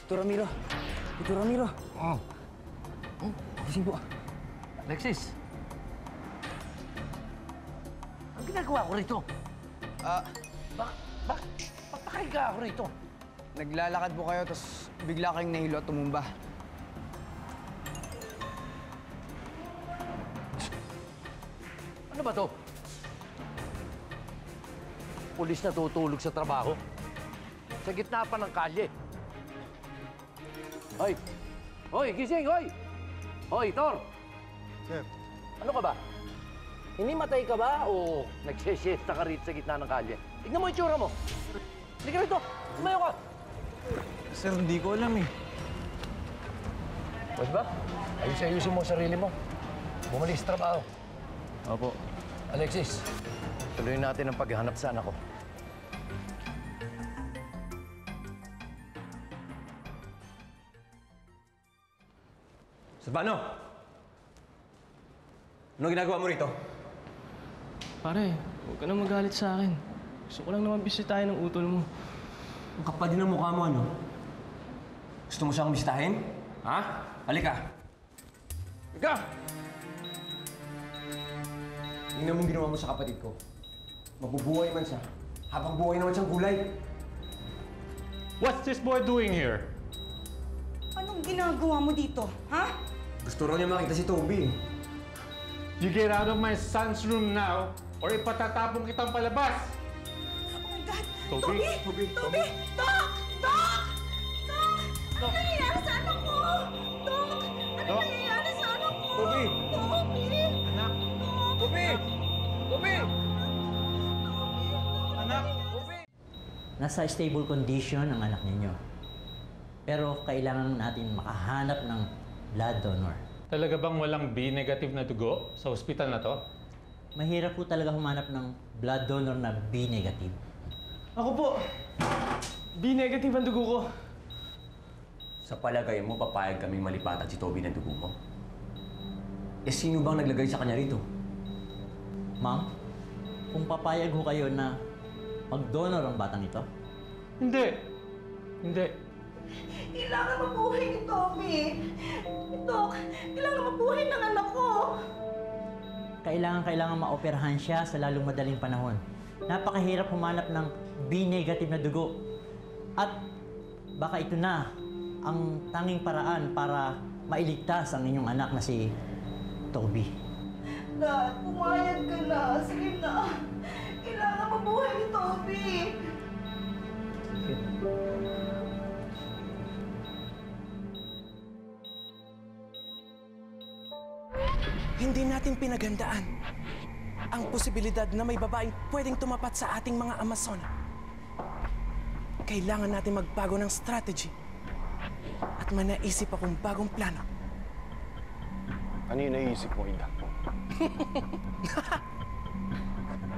Tito Ramiro! Tito Ramiro! Oh. Gising po. Alexis! Ang ginagawa ko rito? Bakit ako rito? Naglalakad po kayo, tapos bigla kayong nahilo at tumumba. Ano ba to? Pulis na tutulog sa trabaho? Sa gitna pa ng kalye. Hoy! Hoy, gising! Hoy! Hoy, Tor! Sir. Ano ka ba? Hinimatay ka ba o nagsisiesta ka rito sa gitna ng kalye? Tignan mo yung tsura mo! Hindi ka rito! Tumayo ka! Sir, hindi ko alam eh. Pwede ba? Ayusin mo ang sarili mo. Bumalik sa trabaho. Opo. Alexis, tuloy natin ang paghahanap sa anak ko. Silvano! Ano ginagawa mo rito? Pare, huwag ka na magalit sa akin. Gusto ko lang naman bisitahin ng utol mo. Ang kapal din ang mukha mo, ano? Gusto mo siyang bisitahin? Ha? Halika! Halika! Tingnan mo ginawa mo sa kapatid ko. Mabubuhay man siya. Habang buhay naman siyang gulay. What's this boy doing here? Anong ginagawa mo dito, ha? Gusto raw niya makita si Toby. You get out of my son's room now, or ipatatapong kitang palabas! Oh my God! Toby? Toby! Toby! Doc! Doc! Doc! Ano nangyayari sa anak ko? Doc! Ano nangyayari sa anak ko? Toby! Toby! Anak! Toby! Toby! Anak! Nasa stable condition ang anak ninyo. Pero kailangan natin makahanap ng blood donor. Talaga bang walang B-negative na dugo sa ospital na to? Mahirap po talaga humanap ng blood donor na B-negative. Ako po! B-negative ang dugo ko. Sa palagay mo, papayag kaming malipatan si Toby ng dugo mo? Eh, sino bang naglagay sa kanya rito? Ma'am, kung papayag ho kayo na mag-donor ang batang ito? Hindi. Hindi. Kailangan mabuhay ni Toby! Doc, kailangan mabuhay ng anak ko! Kailangan maoperahan siya sa lalong madaling panahon. Napakahirap humanap ng B-negative na dugo. At baka ito na ang tanging paraan para mailigtas ang inyong anak na si Toby. Dad, pumayag ka na. Sige na. Kailangan mabuhay ni Toby. Hindi natin pinagandaan ang posibilidad na may babaeng pwedeng tumapat sa ating mga Amazon. Kailangan natin magbago ng strategy at may naisip akong bagong plano. Ano yung naisip mo, Ida?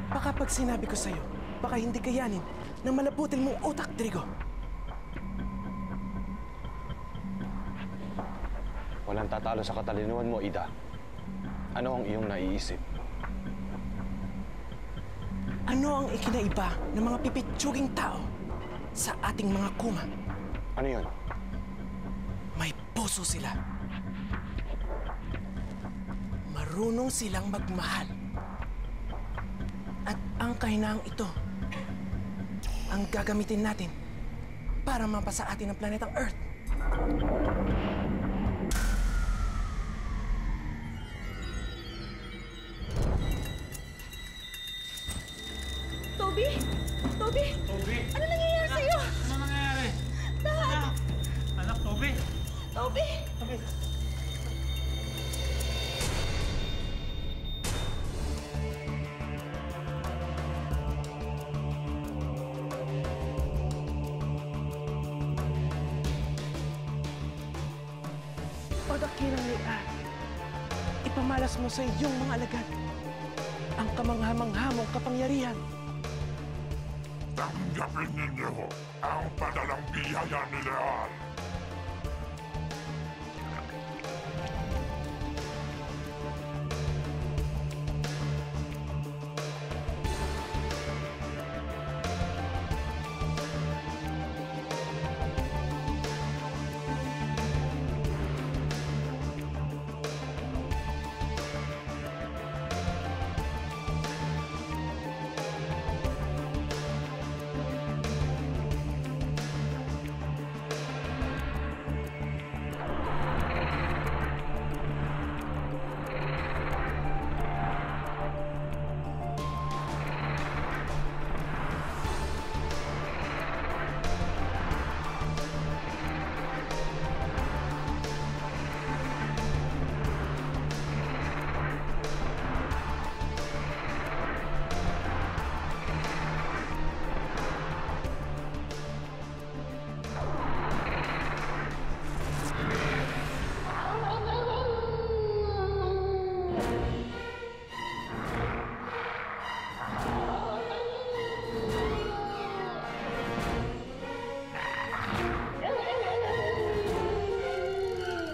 Baka pag sinabi ko sa'yo, baka hindi kayanin ng malabutil mong utak, Drigo. Walang tatalo sa katalinuhan mo, Ida. Ano ang iyong naiisip? Ano ang ikinaiba ng mga pipitsuging tao sa ating mga kuma? Ano yun? May puso sila. Marunong silang magmahal. At ang kahinaang ito ang gagamitin natin para mapasa atin ang planetang Earth. Toby? Toby? Toby? Ano nangyayari sa'yo? Ano nangyayari? Dad! Anak, Toby? Toby! Toby? Pagdakilang ni Ad, ipamalas mo sa iyong mga alagad ang kamangha-manghamong kapangyarihan. Tanggapin ninyo ang padalang biyaya ni Leal.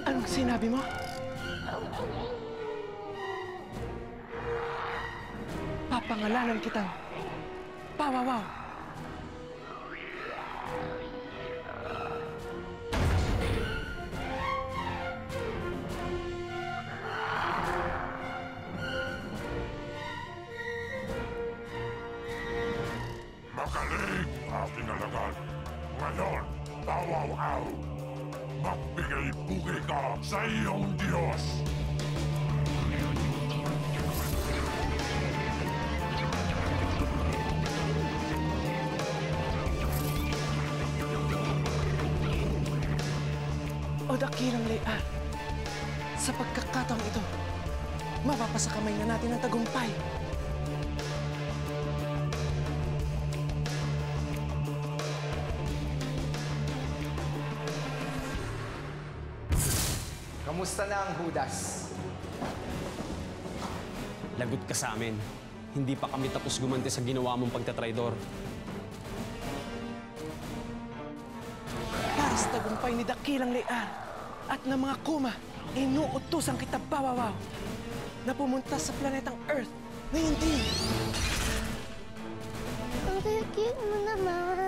Anong sinabi mo? Papangalanan kitang Pawawaw. Magaling, aking alagad. Ngayon, Pawaw-aw. Magbigay-bugay ka sa iyong Diyos. O dakilang Leia, sa pagkakataong ito, mapapasa kamay na natin ang tagumpay. Kamusta na ang Judas? Lagot ka sa amin. Hindi pa kami tapos gumanti sa ginawa mong pagtatraidor. Para sa tagumpay ni dakilang Leia at ng mga Kuma, inuutusan kita, Pawawaw, na pumunta sa planetang Earth na hindi. Ang cute mo naman.